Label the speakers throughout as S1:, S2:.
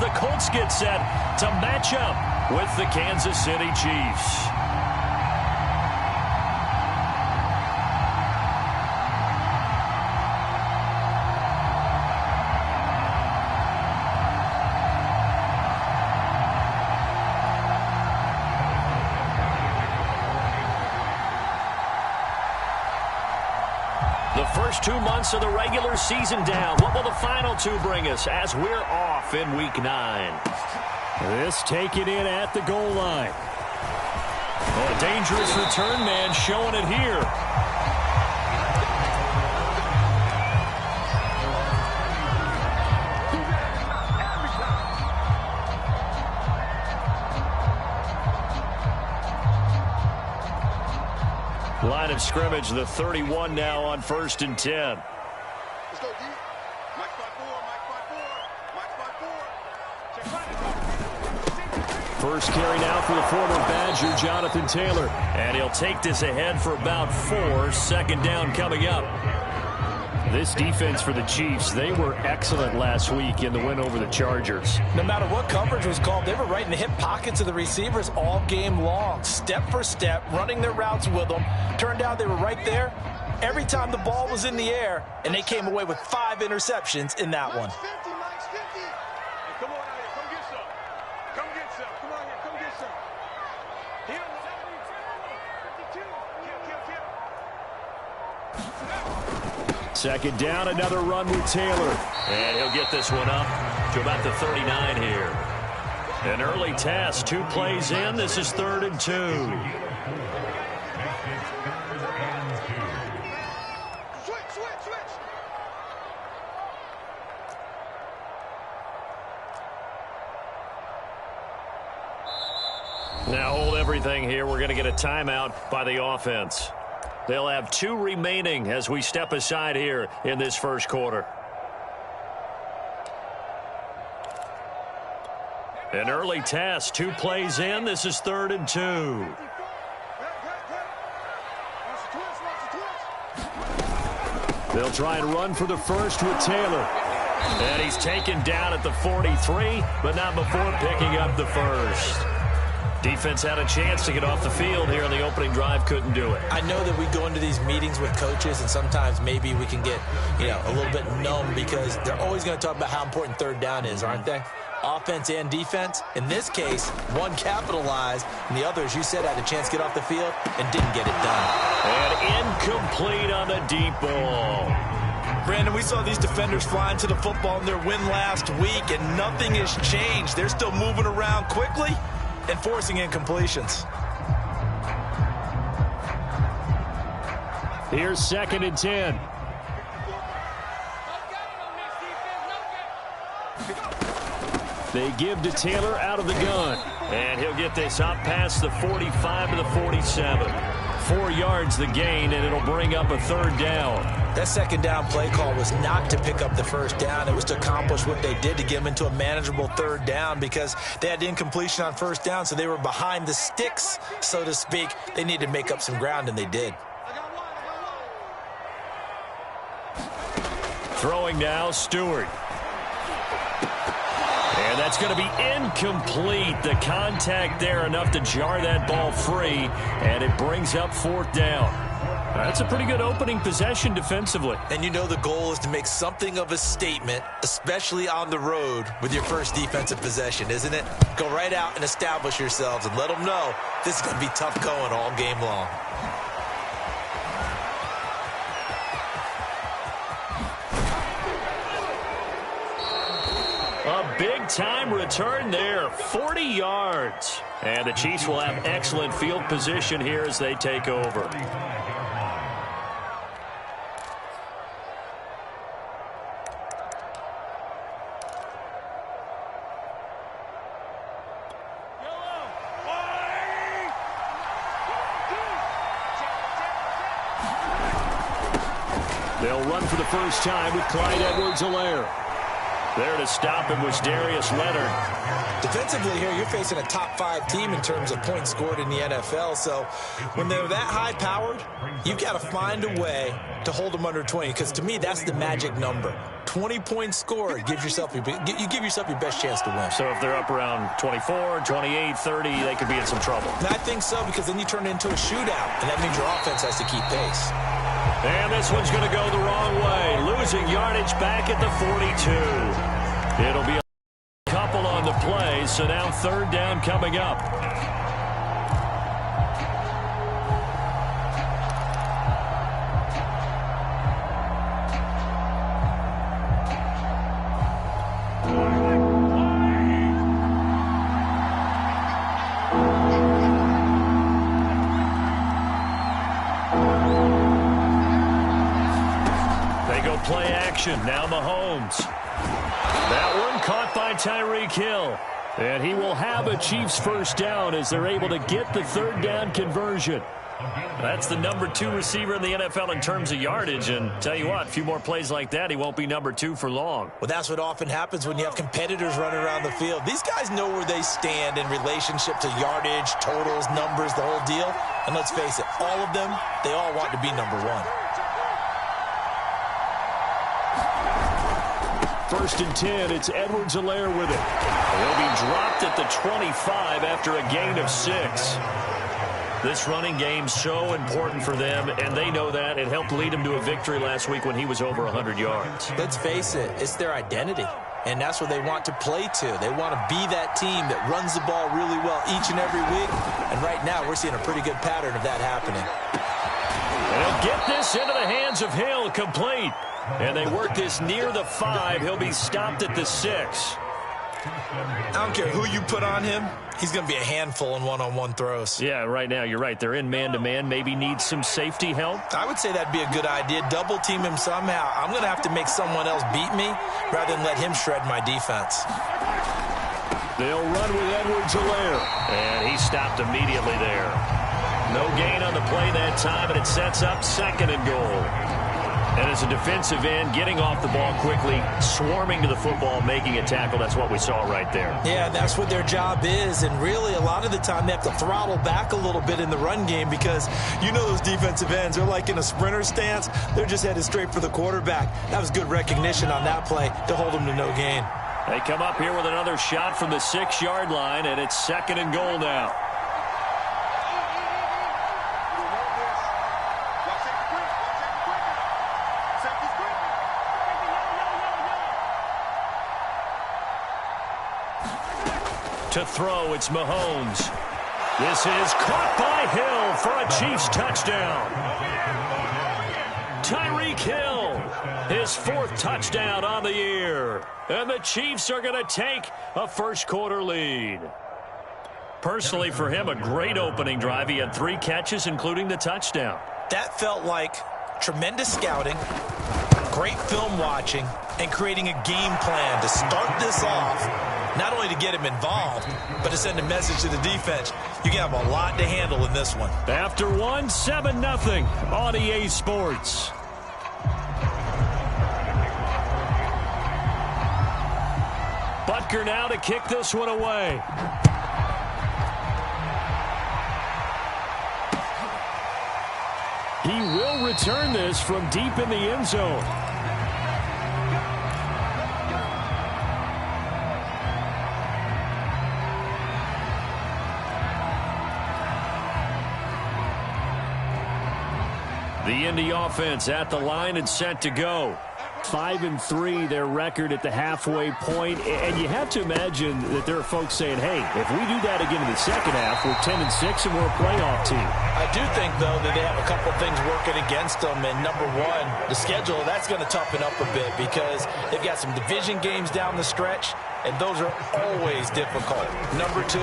S1: the Colts get set to match up with the Kansas City Chiefs. The first 2 months of the regular season down. What will the final 2 bring us as we're off in Week 9? This taken in at the goal line. Oh, a dangerous return man showing it here. Line of scrimmage, the 31 now on 1st and 10.
S2: Let's go, D. Mike 5-4, Mike 5-4.
S1: First carry now for the former Badger, Jonathan Taylor. And he'll take this ahead for about 4. Second down coming up. This defense for the Chiefs, they were excellent last week in the win over the Chargers.
S3: No matter what coverage was called, they were right in the hip pockets of the receivers all game long. Step for step, running their routes with them. Turned out they were right there every time the ball was in the air, and they came away with 5 interceptions in that one.
S2: Mike's 50, Mike's 50. Hey, come on out here. Come get some. Come get some. Come on here. Come get some. Here, 72. 52. Kill.
S1: Second down, another run with Taylor. And he'll get this one up to about the 39 here. An early test, 2 plays in. This is 3rd and 2.
S2: Switch.
S1: Now hold everything here. We're going to get a timeout by the offense. They'll have 2 remaining as we step aside here in this first quarter. An early test, 2 plays in. This is 3rd and 2. They'll try and run for the first with Taylor. And he's taken down at the 43, but not before picking up the first. Defense had a chance to get off the field here in the opening drive, couldn't do it.
S3: I know that we go into these meetings with coaches, and sometimes maybe we can get, a little bit numb because they're always going to talk about how important 3rd down is, aren't they? Offense and defense. In this case, one capitalized, and the other, as you said, had a chance to get off the field and didn't get it done.
S1: And incomplete on the deep ball.
S3: Brandon, we saw these defenders flying to the football in their win last week, and nothing has changed. They're still moving around quickly and forcing incompletions.
S1: Here's 2nd and 10. They give to Taylor out of the gun. And he'll get this up past the 45 to the 47. 4 yards the gain, and it'll bring up a 3rd down.
S3: That 2nd down play call was not to pick up the 1st down. It was to accomplish what they did to get them into a manageable 3rd down because they had incompletion on 1st down, so they were behind the sticks, so to speak. They needed to make up some ground, and they did.
S1: Throwing now, Stewart. And that's going to be incomplete. The contact there enough to jar that ball free, and it brings up 4th down. That's a pretty good opening possession defensively.
S3: And you know the goal is to make something of a statement, especially on the road with your first defensive possession, isn't it? Go right out and establish yourselves and let them know this is going to be tough going all game long.
S1: A big-time return there, 40 yards. And the Chiefs will have excellent field position here as they take over. They'll run for the first time with Clyde Edwards-Helaire. There to stop him was Darius Leonard.
S3: Defensively here, you're facing a top-5 team in terms of points scored in the NFL. So when they're that high-powered, you've got to find a way to hold them under 20. Because to me, that's the magic number. 20 points scored gives yourself you give yourself your best chance to win.
S1: So if they're up around 24, 28, 30, they could be in some trouble.
S3: And I think so, because then you turn it into a shootout, and that means your offense has to keep pace.
S1: And this one's going to go the wrong way. Losing yardage back at the 42. It'll be a couple on the play, so now third down coming up. Play action. Now Mahomes. That one caught by Tyreek Hill. And he will have a Chiefs first down as they're able to get the third down conversion. That's the number 2 receiver in the NFL in terms of yardage. And tell you what, a few more plays like that, he won't be number 2 for long.
S3: Well, that's what often happens when you have competitors running around the field. These guys know where they stand in relationship to yardage, totals, numbers, the whole deal. And let's face it, all of them, they all want to be number 1.
S1: First and 10, it's Edwards-Helaire with it. He'll be dropped at the 25 after a gain of 6. This running game so important for them, and they know that. It helped lead them to a victory last week when he was over 100 yards.
S3: Let's face it, it's their identity, and that's what they want to play to. They want to be that team that runs the ball really well each and every week, and right now we're seeing a pretty good pattern of that happening.
S1: And he'll get this into the hands of Hill, complete. And they work this near the 5. He'll be stopped at the 6.
S3: I don't care who you put on him. He's going to be a handful in one-on-one throws.
S1: Yeah, right now, you're right. They're in man-to-man. Maybe needs some safety help.
S3: I would say that'd be a good idea. Double team him somehow. I'm going to have to make someone else beat me rather than let him shred my defense.
S1: They'll run with Edwards-Helaire. And he stopped immediately there. No gain on the play that time, and it sets up 2nd and goal. And as a defensive end, getting off the ball quickly, swarming to the football, making a tackle, that's what we saw right there.
S3: Yeah, that's what their job is. And really, a lot of the time, they have to throttle back a little bit in the run game because you know those defensive ends, they're like in a sprinter stance. They're just headed straight for the quarterback. That was good recognition on that play to hold them to no gain.
S1: They come up here with another shot from the 6-yard line, and it's 2nd and goal now. To throw, it's Mahomes. This is caught by Hill for a Chiefs touchdown. Tyreek Hill, his 4th touchdown on the year. And the Chiefs are going to take a first-quarter lead. Personally, for him, a great opening drive. He had 3 catches, including the touchdown.
S3: That felt like tremendous scouting, great film watching, and creating a game plan to start this off. Not only to get him involved, but to send a message to the defense. You can have a lot to handle in this one.
S1: After 1, 7-0 on EA Sports. Butker now to kick this one away. He will return this from deep in the end zone. The Indy offense at the line and set to go. 5-3, their record at the halfway point. And you have to imagine that there are folks saying, hey, if we do that again in the second half, we're 10-6 and we're a playoff team.
S3: I do think, though, that they have a couple things working against them. And number 1, the schedule, that's going to toughen up a bit because they've got some division games down the stretch, and those are always difficult. Number 2,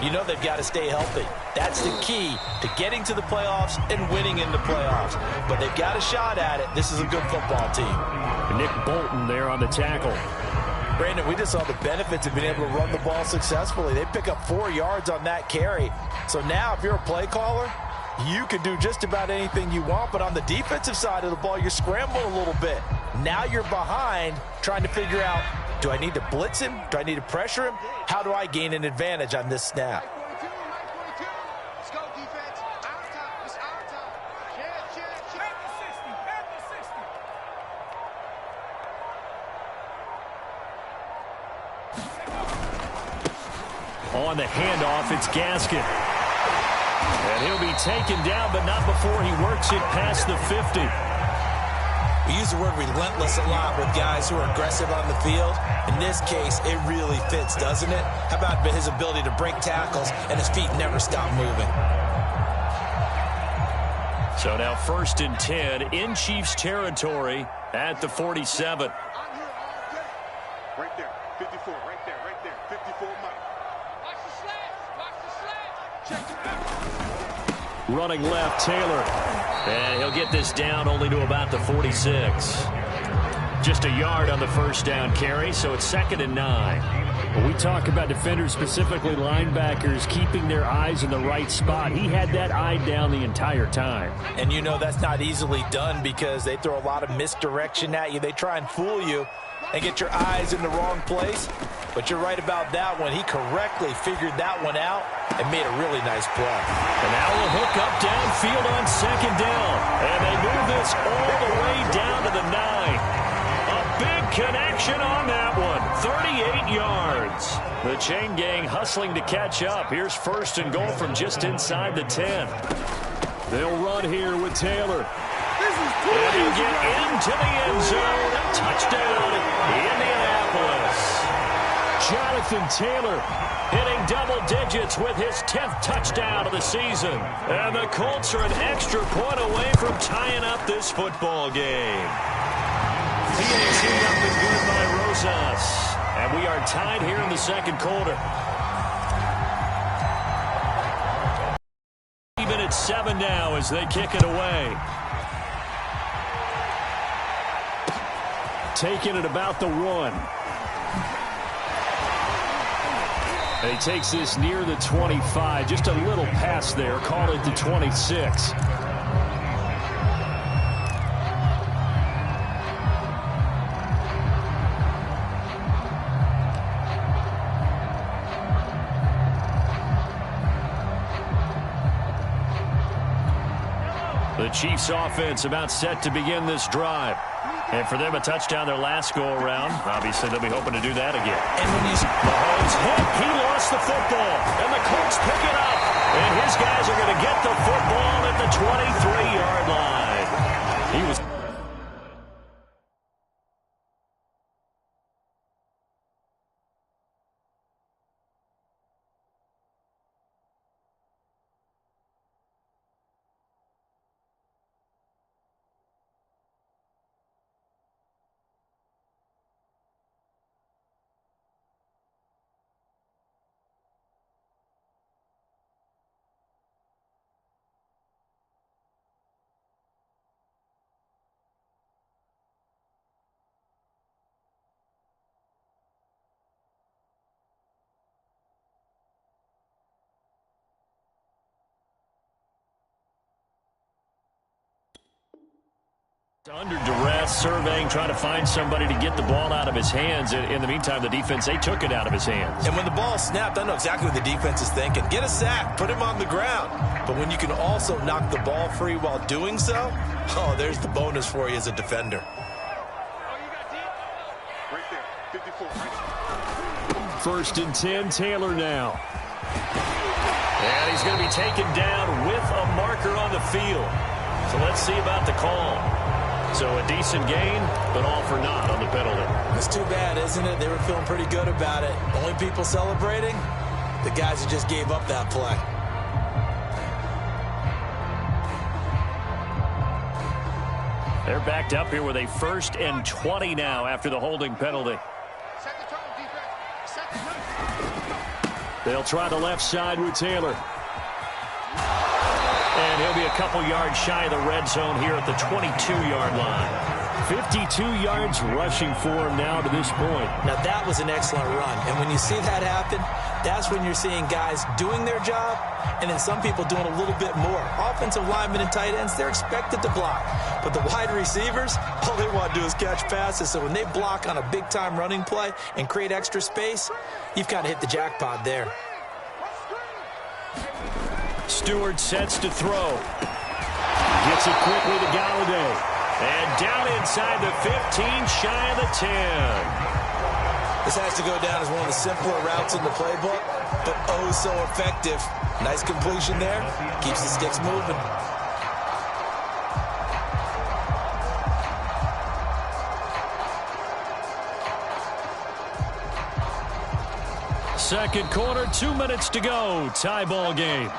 S3: you know they've got to stay healthy. That's the key to getting to the playoffs and winning in the playoffs. But they've got a shot at it. This is a good football team.
S1: Nick Bolton there on the tackle.
S3: Brandon, we just saw the benefits of being able to run the ball successfully. They pick up 4 yards on that carry. So now if you're a play caller, you can do just about anything you want. But on the defensive side of the ball, you're scrambling a little bit. Now you're behind trying to figure out Do I need to blitz him? Do I need to pressure him? How do I gain an advantage on this snap?
S2: Let's go, defense. Our time. It's our time. Check. At the 60. At the
S1: 60. On the handoff, it's Gaskin. And he'll be taken down, but not before he works it past the 50.
S3: We use the word relentless a lot with guys who are aggressive on the field. In this case, it really fits, doesn't it? How about his ability to break tackles and his feet never stop moving?
S1: So now 1st and 10 in Chiefs territory at the 47.
S2: I'm here all day. Right there. 54. Right there. 54 Mike. Watch the slash. Watch the slash. Check it out.
S1: Running left, Taylor. And he'll get this down only to about the 46. Just a yard on the first down carry, so it's 2nd and 9.
S4: When we talk about defenders, specifically linebackers, keeping their eyes in the right spot, he had that eye down the entire time.
S3: And you know that's not easily done because they throw a lot of misdirection at you. They try and fool you and get your eyes in the wrong place. But you're right about that one. He correctly figured that one out and made a really nice play.
S1: And now we'll hook up downfield on 2nd down. And they move this all the way down to the 9. A big connection on that one. 38 yards. The chain gang hustling to catch up. Here's 1st and goal from just inside the 10.
S4: They'll run here with Taylor.
S1: And he'll get into the end zone. A touchdown, Indianapolis. Jonathan Taylor hitting double digits with his 10th touchdown of the season. And the Colts are an extra point away from tying up this football game. PAT up and good by Rosas. And we are tied here in the 2nd quarter. Even at 7 now as they kick it away.
S4: Taking it about the 1. And he takes this near the 25. Just a little pass there. Call it the 26.
S1: The Chiefs offense about set to begin this drive. And for them, a touchdown their last go-around. Obviously, they'll be hoping to do that again.
S3: And when he's
S1: Mahomes hit, he lost the football. And the Colts pick it up. And his guys are going to get the football at the 23-yard line. He was... Under duress, surveying, trying to find somebody to get the ball out of his hands. In the meantime, the defense, they took it out of his hands.
S3: And when the ball snapped, I know exactly what the defense is thinking. Get a sack, put him on the ground. But when you can also knock the ball free while doing so, oh, there's the bonus for you as a defender.
S2: Right there. 54. Right.
S4: 1st and 10, Taylor now.
S1: And he's going to be taken down with a marker on the field. So let's see about the call. So a decent gain, but all for naught on the penalty.
S3: That's too bad, isn't it? They were feeling pretty good about it. Only people celebrating, the guys who just gave up that play.
S1: They're backed up here with a 1st and 20 now after the holding penalty.
S2: Set the tone, defense. Set the tone.
S4: They'll try the left side with Taylor.
S1: And he'll be a couple yards shy of the red zone here at the 22-yard line.
S4: 52 yards rushing for him now to this point.
S3: Now, that was an excellent run. And when you see that happen, that's when you're seeing guys doing their job and then some people doing a little bit more. Offensive linemen and tight ends, they're expected to block. But the wide receivers, all they want to do is catch passes. So when they block on a big-time running play and create extra space, you've kind of hit the jackpot there.
S1: Stewart sets to throw. Gets it quickly to Golladay. And down inside the 15, shy of the 10.
S3: This has to go down as one of the simpler routes in the playbook, but oh so effective. Nice completion there. Keeps the sticks moving.
S4: Second quarter, 2 minutes to go. Tie ball game.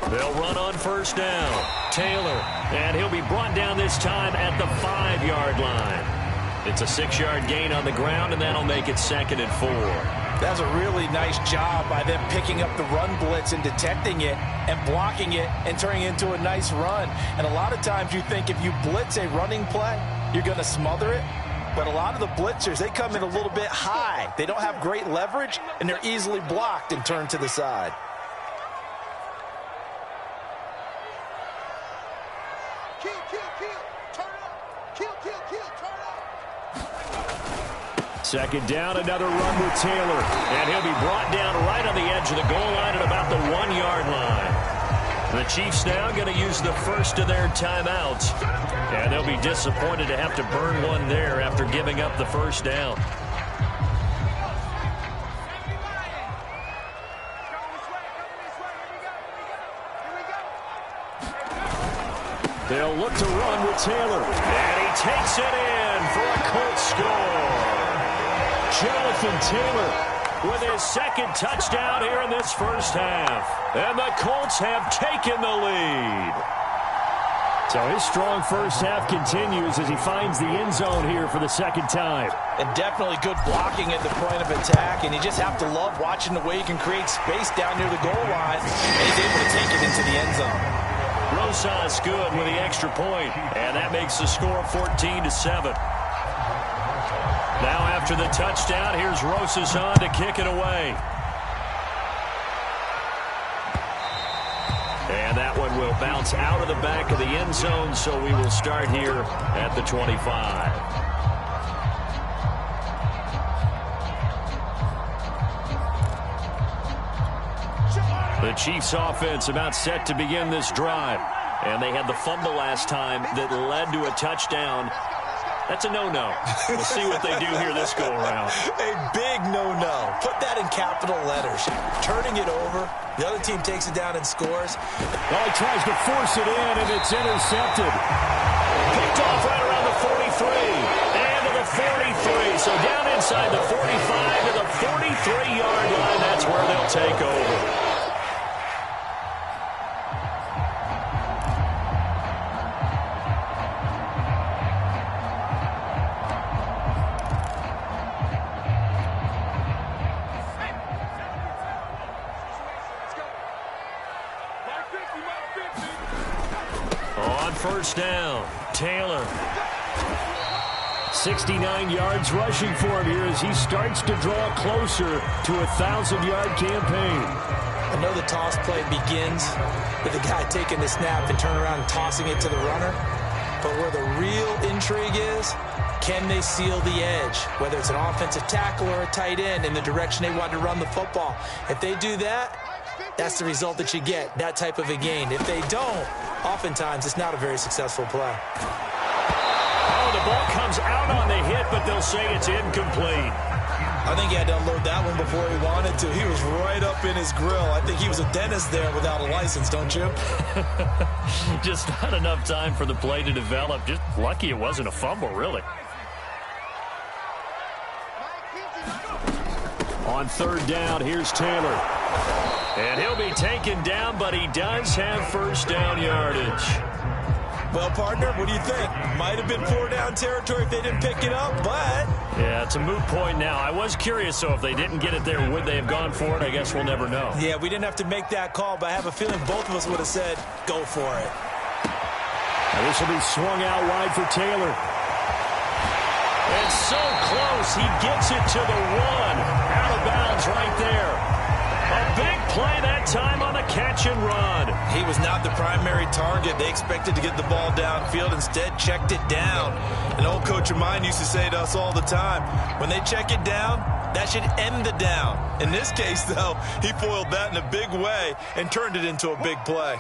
S1: They'll run on first down. Taylor, and he'll be brought down this time at the 5-yard line. It's a 6-yard gain on the ground, and that'll make it 2nd and 4.
S3: That's a really nice job by them picking up the run blitz and detecting it and blocking it and turning it into a nice run. And a lot of times you think if you blitz a running play, you're going to smother it. But a lot of the blitzers, they come in a little bit high. They don't have great leverage, and they're easily blocked and turned to the side.
S4: Second down, another run with Taylor.
S1: And he'll be brought down right on the edge of the goal line at about the 1-yard line. The Chiefs now going to use the first of their timeouts. And they'll be disappointed to have to burn one there after giving up the first down.
S4: They'll look to run with Taylor.
S1: And he takes it in for a Colts score.
S4: Jonathan Taylor
S1: with his second touchdown here in this first half. And the Colts have taken the lead.
S4: So his strong first half continues as he finds the end zone here for the second time.
S3: And definitely good blocking at the point of attack. And you just have to love watching the way he can create space down near the goal line. And he's able to take it into the end zone.
S1: Rosas good with the extra point. And that makes the score 14-7. Now after the touchdown, here's Rosas on to kick it away. And that one will bounce out of the back of the end zone, so we will start here at the 25. The Chiefs offense about set to begin this drive. And they had the fumble last time that led to a touchdown. That's a no-no. We'll see what they do here this go-around.
S3: A big no-no. Put that in capital letters. Turning it over. The other team takes it down and scores.
S4: Well, he tries to force it in, and it's intercepted.
S1: Picked off right around the 43. And to the 43. So down inside the 45 to the 43-yard line. That's where they'll take over. First down, Taylor.
S4: 69 yards rushing for him here as he starts to draw closer to a 1,000-yard campaign.
S3: I know the toss play begins with the guy taking the snap and turn around and tossing it to the runner. But where the real intrigue is, can they seal the edge? Whether it's an offensive tackle or a tight end in the direction they want to run the football. If they do that, that's the result that you get, that type of a gain. If they don't, oftentimes it's not a very successful play.
S1: Oh, the ball comes out on the hit, but they'll say it's incomplete.
S3: I think he had to unload that one before he wanted to. He was right up in his grill. I think he was a dentist there without a license, don't you?
S1: Just not enough time for the play to develop. Just lucky it wasn't a fumble, really.
S4: On third down, here's Taylor.
S1: And he'll be taken down, but he does have first down yardage.
S3: Well, partner, what do you think? Might have been 4-down territory if they didn't pick it up, but...
S1: Yeah, it's a moot point now. I was curious, so if they didn't get it there, would they have gone for it? I guess we'll never know.
S3: Yeah, we didn't have to make that call, but I have a feeling both of us would have said, go for it.
S4: Now this will be swung out wide for Taylor.
S1: It's so close. He gets it to the 1. Out of bounds right there. A big play that time on the catch and run.
S3: He was not the primary target. They expected to get the ball downfield. Instead, checked it down. An old coach of mine used to say to us all the time, when they check it down, that should end the down. In this case, though, he foiled that in a big way and turned it into a big play.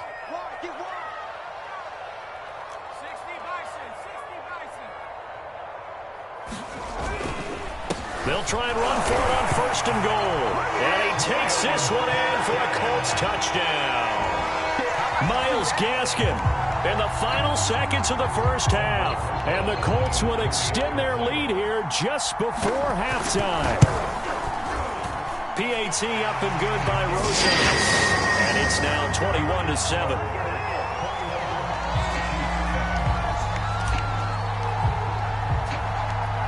S1: They'll try and run for it on first and goal. And he takes this one in for a Colts touchdown. Myles Gaskin in the final seconds of the first half. And the Colts would extend their lead here just before halftime. PAT up and good by Rosen. And it's now 21-7.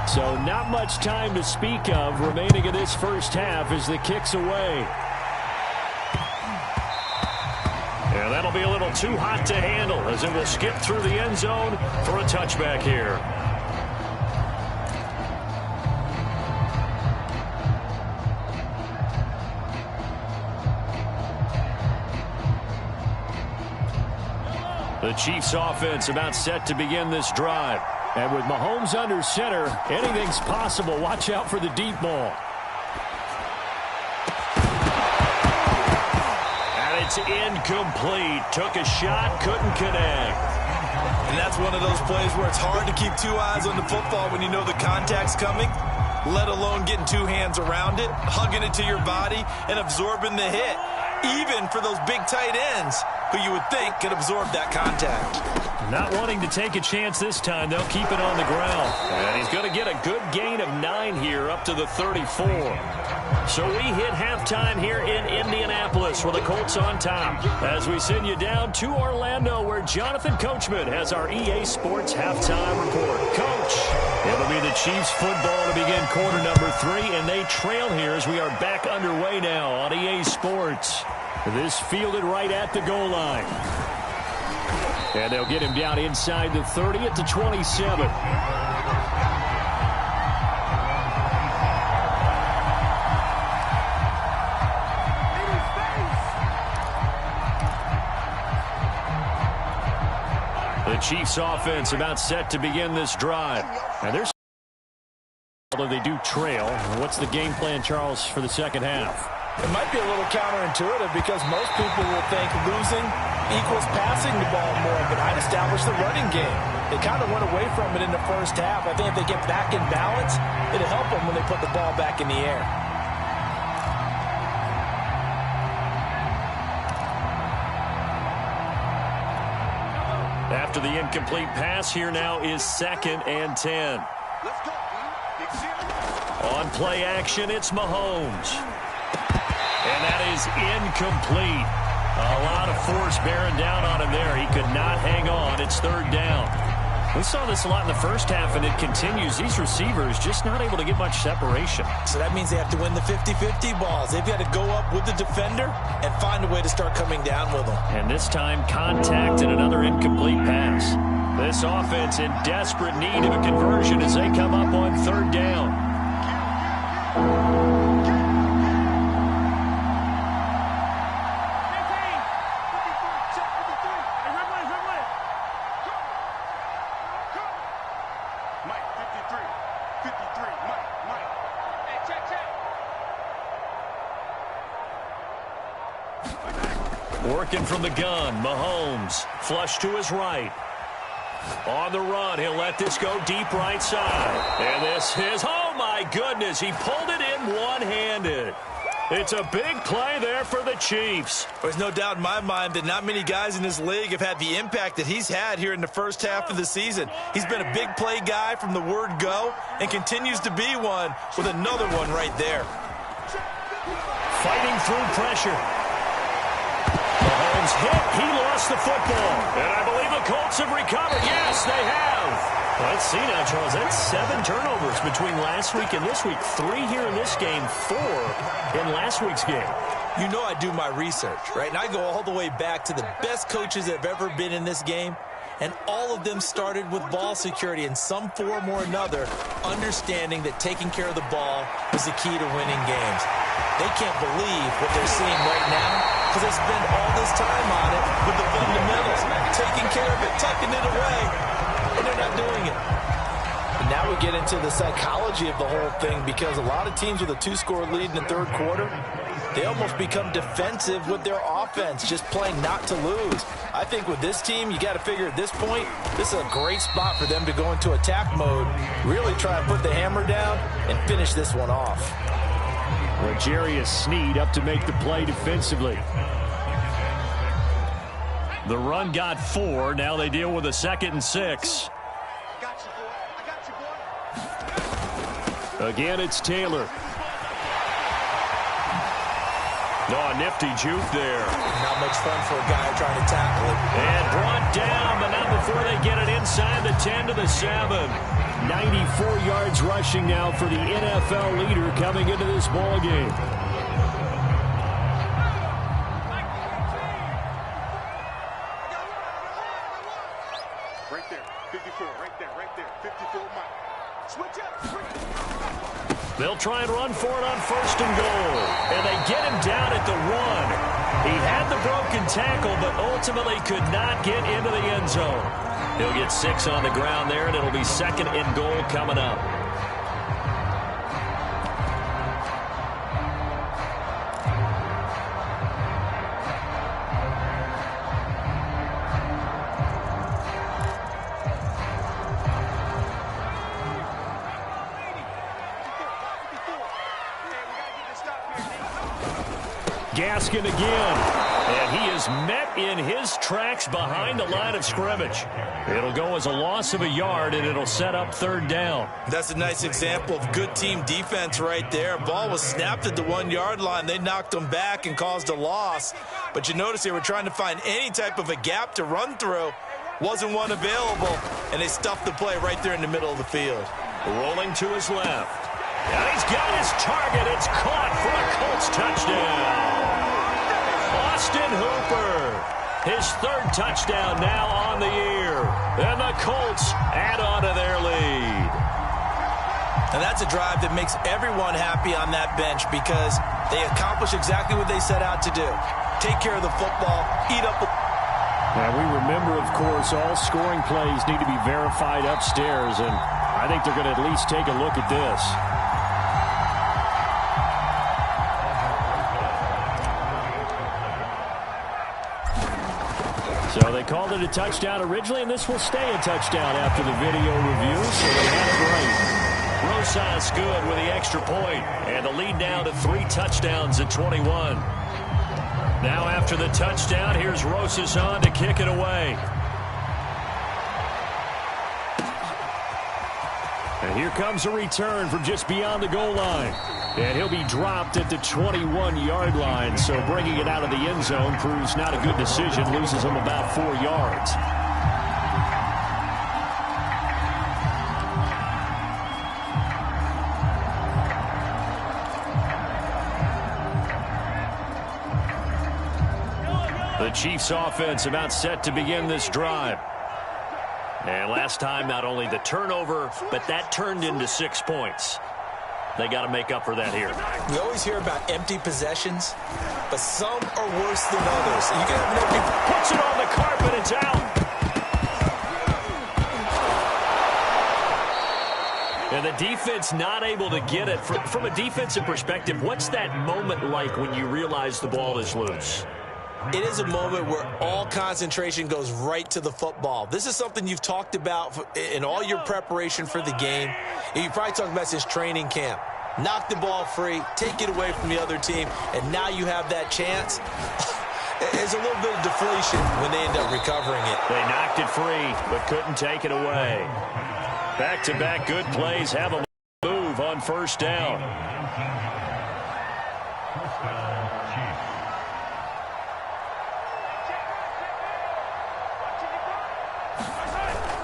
S4: So not much time to speak of remaining in this first half as the kick's away.
S1: And that'll be a little too hot to handle as it will skip through the end zone for a touchback here. The Chiefs offense about set to begin this drive.
S4: And with Mahomes under center, anything's possible. Watch out for the deep ball.
S1: And it's incomplete. Took a shot, couldn't connect.
S3: And that's one of those plays where it's hard to keep two eyes on the football when you know the contact's coming, let alone getting two hands around it, hugging it to your body, and absorbing the hit. Even for those big tight ends who you would think could absorb that contact.
S1: Not wanting to take a chance this time, they'll keep it on the ground. And he's going to get a good gain of 9 here up to the 34. So we hit halftime here in Indianapolis with the Colts on top. As we send you down to Orlando where Jonathan Coachman has our EA Sports halftime report. Coach, it'll be the Chiefs football to begin quarter number 3, and they trail here as we are back underway now on EA Sports.
S4: This fielded right at the goal line. And they'll get him down inside the 30 at the 27.
S1: The Chiefs offense about set to begin this drive.
S4: And there's although they do trail. What's the game plan, Charles, for the second half?
S3: It might be a little counterintuitive because most people will think losing equals passing the ball more, but I'd establish the running game. They kind of went away from it in the first half. I think if they get back in balance, it'll help them when they put the ball back in the air.
S1: After the incomplete pass, here now is 2nd and 10.
S2: Let's go.
S1: On play action, it's Mahomes. And that is incomplete. A lot of force bearing down on him there. He could not hang on. It's 3rd down. We saw this a lot in the first half, and it continues. These receivers just not able to get much separation.
S3: So that means they have to win the 50-50 balls. They've got to go up with the defender and find a way to start coming down with them.
S1: And this time, contact and another incomplete pass. This offense in desperate need of a conversion as they come up on 3rd down. Working from the gun, Mahomes, flush to his right. On the run, he'll let this go deep right side. And this is, oh my goodness, he pulled it in one-handed. It's a big play there for the Chiefs.
S3: There's no doubt in my mind that not many guys in this league have had the impact that he's had here in the first half of the season. He's been a big play guy from the word go and continues to be one with another one right there.
S1: Fighting through pressure. Williams hit. He lost the football. And I believe the Colts have recovered. Yes, they have. Let's see now, Charles. That's 7 turnovers between last week and this week. 3 here in this game, 4 in last week's game.
S3: You know I do my research, right? And I go all the way back to the best coaches that have ever been in this game. And all of them started with ball security in some form or another, understanding that taking care of the ball was the key to winning games. They can't believe what they're seeing right now because they spend all this time on it with the fundamentals, taking care of it, tucking it away, and they're not doing it. And now we get into the psychology of the whole thing because a lot of teams with a 2-score lead in the third quarter, they almost become defensive with their offense, just playing not to lose. I think with this team, you got to figure at this point, this is a great spot for them to go into attack mode, really try to put the hammer down and finish this one off.
S4: L'Jarius Sneed up to make the play defensively. The run got 4. Now they deal with a 2nd and 6. Again, it's Taylor. Oh, nifty juke there.
S3: Not much fun for a guy trying to tackle it.
S1: And brought down, but not before they get it inside the 10 to the 7.
S4: 94 yards rushing now for the NFL leader coming into this ball game.
S2: Right there, 54, right there, 54 Mike. Switch up.
S1: They'll try and run for it on 1st and goal. And they get him down at the 1. He had the broken tackle, but ultimately could not get into the end zone. He'll get 6 on the ground there, and it'll be 2nd and goal coming up. Gaskin again, and he is met in his tracks behind the line of scrimmage. It'll go as a loss of a yard, and it'll set up 3rd down.
S3: That's a nice example of good team defense right there. Ball was snapped at the 1-yard line. They knocked him back and caused a loss. But you notice they were trying to find any type of a gap to run through. Wasn't one available, and they stuffed the play right there in the middle of the field.
S1: Rolling to his left. And he's got his target. It's caught for a Colts touchdown. Austin Hooper, his 3rd touchdown now on the year. And the Colts add on to their lead.
S3: And that's a drive that makes everyone happy on that bench because they accomplish exactly what they set out to do. Take care of the football, eat up.
S4: Now we remember, of course, all scoring plays need to be verified upstairs, and I think they're going to at least take a look at this. So they called it a touchdown originally, and this will stay a touchdown after the video review, so they had it right.
S1: Rosas good with the extra point, and the lead now to 3 touchdowns at 21. Now after the touchdown, here's Rosas on to kick it away.
S4: And here comes a return from just beyond the goal line. And he'll be dropped at the 21-yard line, so bringing it out of the end zone proves not a good decision, loses him about 4 yards. The Chiefs offense about set to begin this drive. And last time, not only the turnover, but that turned into 6 points. They got to make up for that here.
S3: We always hear about empty possessions, but some are worse than others. You can have an empty...
S1: Puts it on the carpet, it's out. And the defense not able to get it. From a defensive perspective, what's that moment like when you realize the ball is loose?
S3: It is a moment where all concentration goes right to the football. This is something you've talked about in all your preparation for the game. You probably talked about since training camp. Knock the ball free, take it away from the other team, and now you have that chance. There's a little bit of deflation when they end up recovering it.
S1: They knocked it free, but couldn't take it away. Back-to-back good plays have a move on 1st down.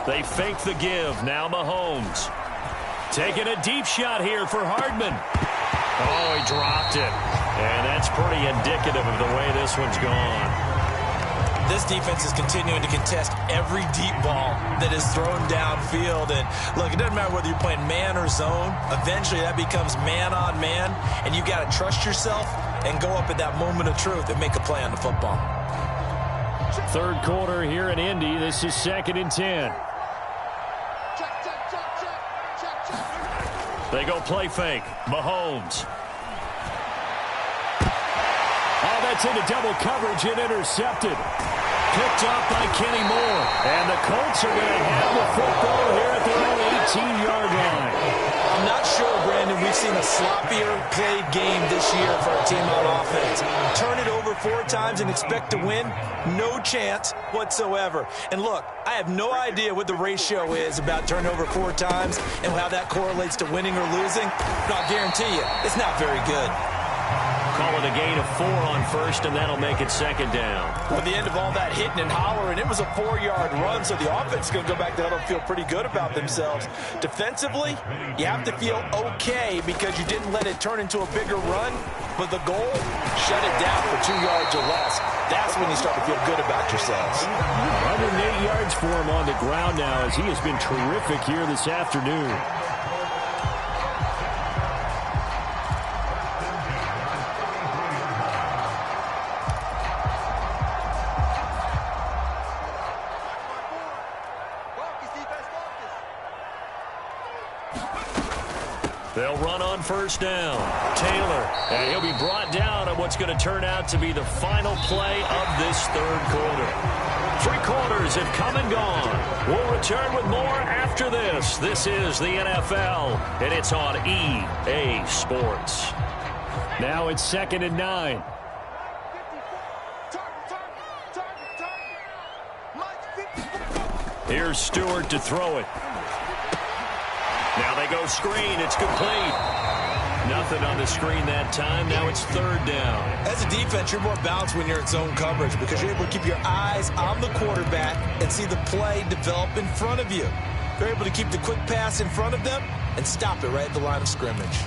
S1: They fake the give. Now Mahomes. Taking a deep shot here for Hardman. Oh, he dropped it. And that's pretty indicative of the way this one's gone.
S3: This defense is continuing to contest every deep ball that is thrown downfield. And look, it doesn't matter whether you're playing man or zone. Eventually that becomes man on man. And you got to trust yourself and go up at that moment of truth and make a play on the football.
S4: Third quarter here in Indy. This is 2nd and 10.
S1: They go play fake. Mahomes.
S4: Oh, that's into double coverage and intercepted. Picked up by Kenny Moore. And the Colts are going to have the football here at their own 18-yard line.
S3: I'm not sure, Brandon, we've seen a sloppier played game this year for our team on offense. Turn it over 4 times and expect to win? No chance whatsoever. And look, I have no idea what the ratio is about turning over 4 times and how that correlates to winning or losing. But I'll guarantee you, it's not very good.
S1: Call it a gain of 4 on first, and that'll make it 2nd down.
S3: At the end of all that hitting and hollering, it was a 4-yard run, so the offense is going to go back to huddle and feel pretty good about themselves. Defensively, you have to feel okay because you didn't let it turn into a bigger run, but the goal, shut it down for 2 yards or less. That's when you start to feel good about yourselves.
S4: 108 yards for him on the ground now as he has been terrific here this afternoon.
S1: They'll run on first down. Taylor, and he'll be brought down on what's going to turn out to be the final play of this third quarter. 3 quarters have come and gone. We'll return with more after this. This is the NFL, and it's on EA Sports.
S4: Now it's 2nd and 9.
S1: Here's Stewart to throw it. Now they go screen. It's complete. Nothing on the screen that time. Now it's 3rd down.
S3: As a defense, you're more balanced when you're in zone coverage because you're able to keep your eyes on the quarterback and see the play develop in front of you. You're able to keep the quick pass in front of them and stop it right at the line of scrimmage.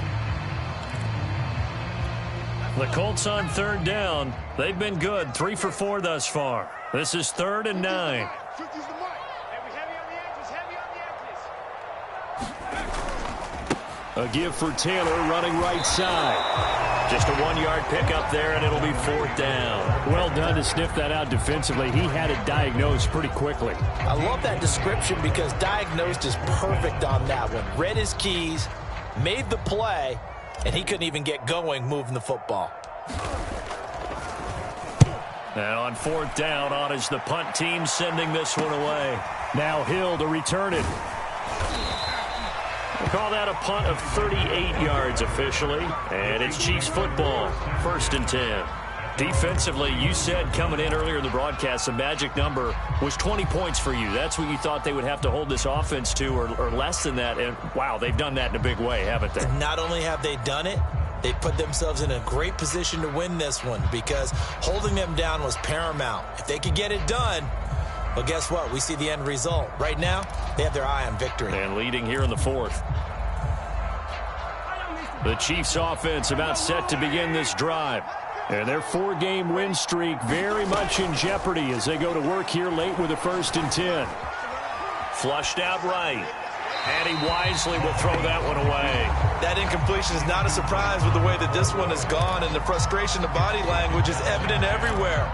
S1: The Colts on 3rd down. They've been good. 3 for 4 thus far. This is 3rd and 9.
S4: A give for Taylor running right side.
S1: Just a 1-yard pickup there, and it'll be 4th down.
S4: Well done to sniff that out defensively. He had it diagnosed pretty quickly.
S3: I love that description because diagnosed is perfect on that one. Read his keys, made the play, and he couldn't even get going moving the football.
S1: And on 4th down, on is the punt team sending this one away.
S4: Now Hill to return it.
S1: We'll call that a punt of 38 yards officially, and it's Chiefs football, 1st and 10. Defensively, you said coming in earlier in the broadcast, the magic number was 20 points for you. That's what you thought they would have to hold this offense to or less than that, and wow, they've done that in a big way, haven't they?
S3: Not only have they done it, they put themselves in a great position to win this one because holding them down was paramount. If they could get it done, well, guess what? We see the end result. Right now, they have their eye on victory.
S1: And leading here in the 4th. The Chiefs offense about set to begin this drive.
S4: And their 4-game win streak very much in jeopardy as they go to work here late with a 1st and 10.
S1: Flushed out right. And he wisely will throw that one away.
S3: That incompletion is not a surprise with the way that this one has gone, and the frustration, the body language is evident everywhere.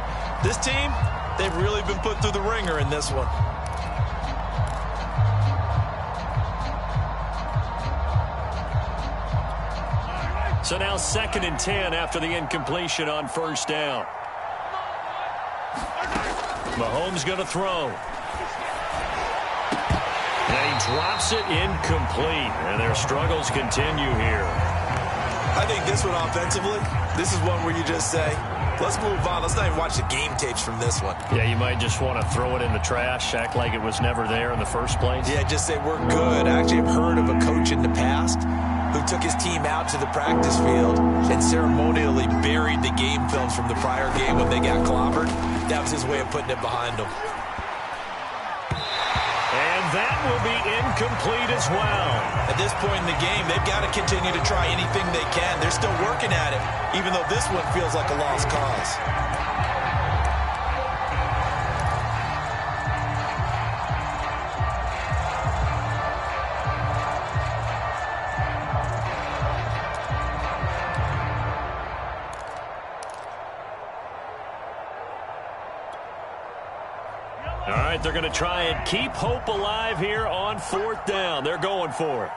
S3: This team, they've really been put through the ringer in this one.
S1: So now 2nd and 10 after the incompletion on 1st down. Mahomes going to throw. And he drops it incomplete. And their struggles continue here.
S3: I think this one offensively, this is one where you just say, let's move on. Let's not even watch the game tapes from this one.
S1: Yeah, you might just want to throw it in the trash, act like it was never there in the first place.
S3: Yeah, just say we're good. I actually have heard of a coach in the past who took his team out to the practice field and ceremonially buried the game films from the prior game when they got clobbered. That was his way of putting it behind them.
S1: And that will be incomplete as well.
S3: At this point in the game, they've got to continue to try anything they can. They're still working at it, even though this one feels like a lost cause.
S1: All right, they're going to try and keep hope alive here on 4th down. They're going for it.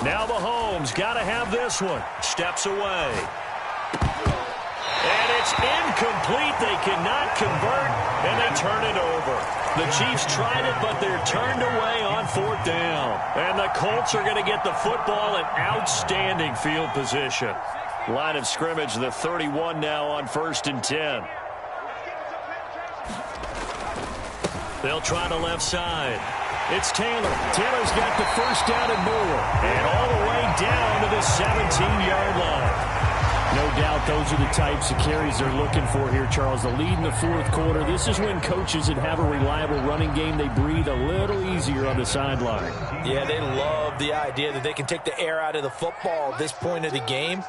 S1: Now Mahomes got to have this one. Steps away. And it's incomplete. They cannot convert, and they turn it over. The Chiefs tried it, but they're turned away on 4th down. And the Colts are going to get the football in outstanding field position. Line of scrimmage, the 31 now on 1st and 10. They'll try the left side. It's Taylor. Taylor's got the first down and more. And all the way down to the 17-yard line. No doubt those are the types of carries they're looking for here, Charles. The lead in the 4th quarter. This is when coaches that have a reliable running game, they breathe a little easier on the sideline.
S3: Yeah, they love the idea that they can take the air out of the football at this point of the game.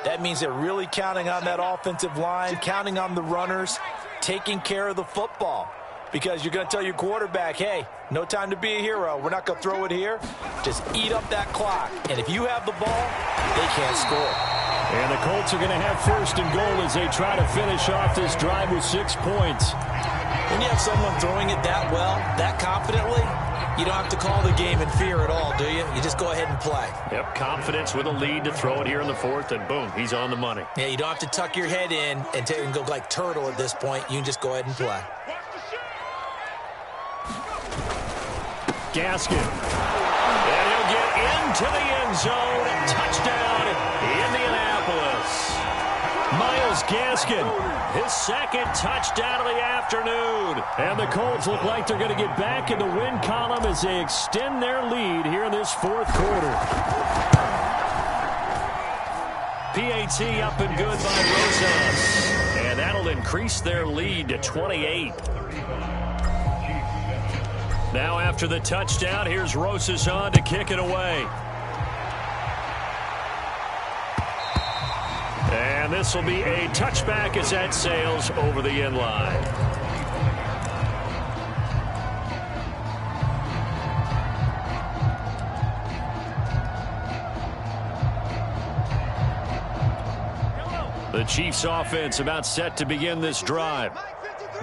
S3: That means they're really counting on that offensive line, counting on the runners, taking care of the football. Because you're going to tell your quarterback, hey, no time to be a hero. We're not going to throw it here. Just eat up that clock. And if you have the ball, they can't score.
S4: And the Colts are going to have 1st and goal as they try to finish off this drive with 6 points.
S3: When you have someone throwing it that well, that confidently, you don't have to call the game in fear at all, do you? You just go ahead and play.
S1: Yep, confidence with a lead to throw it here in the 4th, and boom, he's on the money.
S3: Yeah, you don't have to tuck your head in and go like turtle at this point. You can just go ahead and play.
S4: Gaskin.
S1: And he'll get into the end zone. Touchdown, Indianapolis.
S4: Myles Gaskin.
S1: His 2nd touchdown of the afternoon.
S4: And the Colts look like they're going to get back in the win column as they extend their lead here in this 4th quarter.
S1: PAT up and good by Rosas. And that'll increase their lead to 28. Now after the touchdown, here's Rosas on to kick it away. And this will be a touchback as that sails over the end line. The Chiefs offense about set to begin this drive.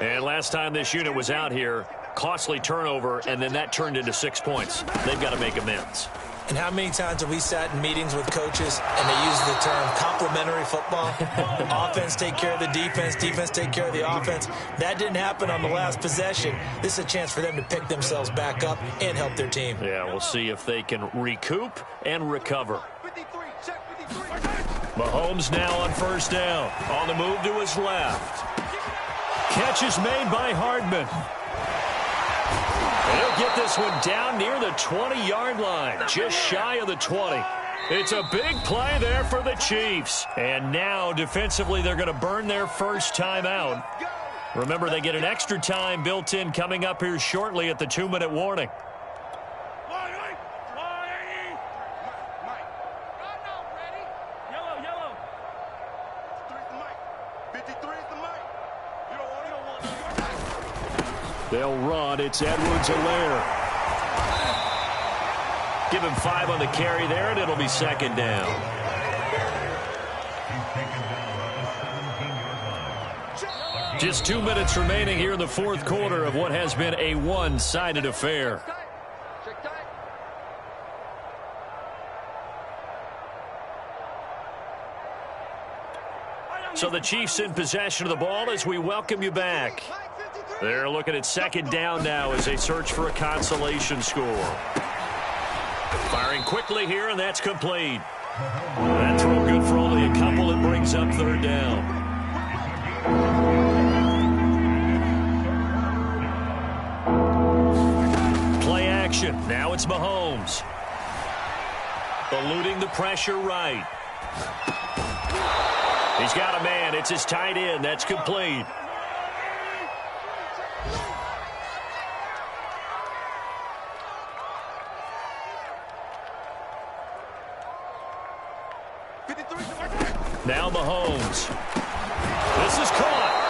S1: And last time this unit was out here, costly turnover, and then that turned into 6 points. They've got to make amends.
S3: And how many times have we sat in meetings with coaches and they use the term complementary football? Offense take care of the defense, defense take care of the offense. That didn't happen on the last possession. This is a chance for them to pick themselves back up and help their team.
S1: Yeah, we'll see if they can recoup and recover. Mahomes now on 1st down. On the move to his left. Catch is made by Hardman. And he'll get this one down near the 20-yard line, just shy of the 20. It's a big play there for the Chiefs. And now, defensively, they're going to burn their first time out. Remember, they get an extra time built in coming up here shortly at the 2-minute warning.
S4: They'll run. It's Edwards-Helaire.
S1: Give him 5 on the carry there, and it'll be 2nd down. Just 2 minutes remaining here in the 4th quarter of what has been a one-sided affair. So the Chiefs in possession of the ball as we welcome you back. They're looking at 2nd down now as they search for a consolation score. Firing quickly here, and that's complete. That throw good for only a couple. It brings up 3rd down. Play action. Now it's Mahomes. Eluding the pressure right. He's got a man. It's his tight end. That's complete. Now Mahomes. This is caught.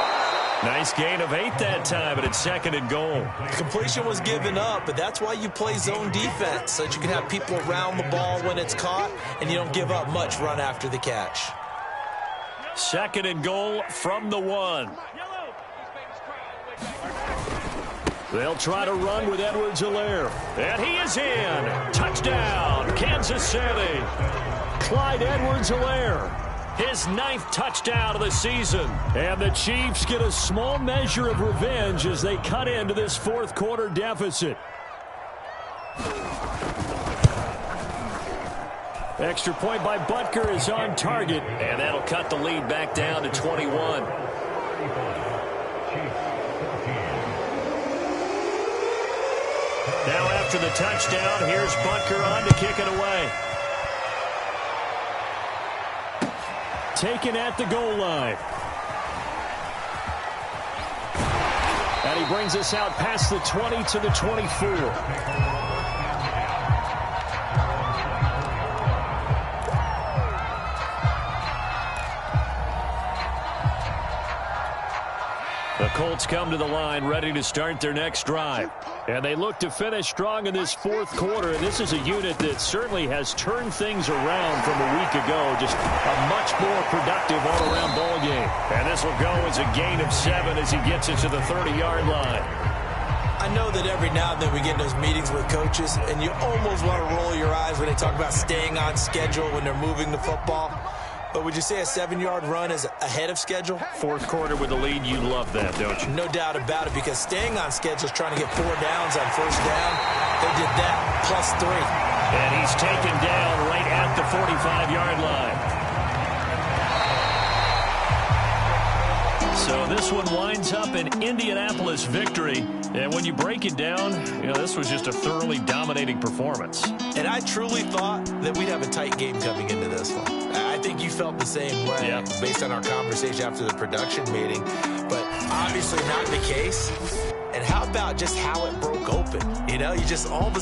S1: Nice gain of 8 that time, but it's 2nd and goal.
S3: Completion was given up, but that's why you play zone defense, so that you can have people around the ball when it's caught, and you don't give up much run after the catch.
S1: 2nd and goal from the 1. They'll try to run with Edwards-Helaire. And he is in. Touchdown, Kansas City. Clyde Edwards-Helaire. His 9th touchdown of the season. And the Chiefs get a small measure of revenge as they cut into this 4th quarter deficit. Extra point by Butker is on target. And that'll cut the lead back down to 21. Now after the touchdown, here's Butker on to kick it away. Taken at the goal line. And he brings us out past the 20 to the 24. The Colts come to the line ready to start their next drive. And they look to finish strong in this 4th quarter. And this is a unit that certainly has turned things around from a week ago. Just a much more productive all-around ball game. And this will go as a gain of 7 as he gets it to the 30-yard line.
S3: I know that every now and then we get in those meetings with coaches, and you almost want to roll your eyes when they talk about staying on schedule when they're moving the football. But would you say a 7-yard run is ahead of schedule?
S1: 4th quarter with the lead, you love that, don't you?
S3: No doubt about it, because staying on schedule is trying to get 4 downs on 1st down. They did that plus 3.
S1: And he's taken down right at the 45-yard line. So this one winds up an Indianapolis victory. And when you break it down, this was just a thoroughly dominating performance.
S3: And I truly thought that we'd have a tight game coming into this one. I think you felt the same way based on our conversation after the production meeting. But obviously not the case. And how about just how it broke open? You just all of a